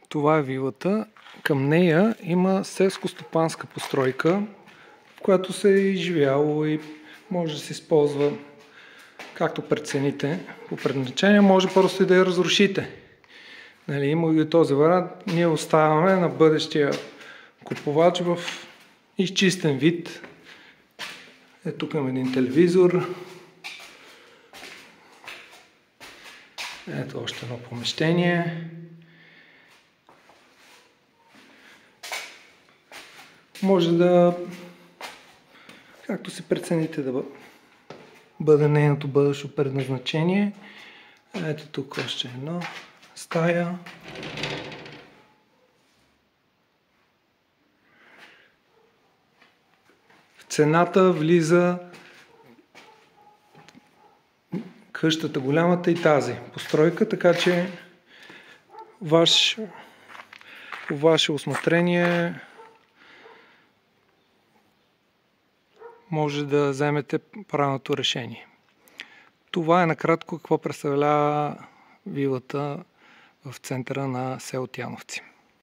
Това е вилата. Към нея има селско-стопанска постройка, в която се е изживяло и може да се използва както прецените по предназначение, може просто и да я разрушите. Има и този вариант. Ние оставяме на бъдещия купувач в изчистен вид. Тук имам един телевизор. Ето още едно помещение. Може да, както си прецените, да бъде нейното бъдещо предназначение. Ето тук още едно стая. В цената влиза къщата голямата и тази постройка, така че по ваше усмотрение може да вземете правилното решение. Това е накратко какво представлява вилата в центъра на село Тяновци.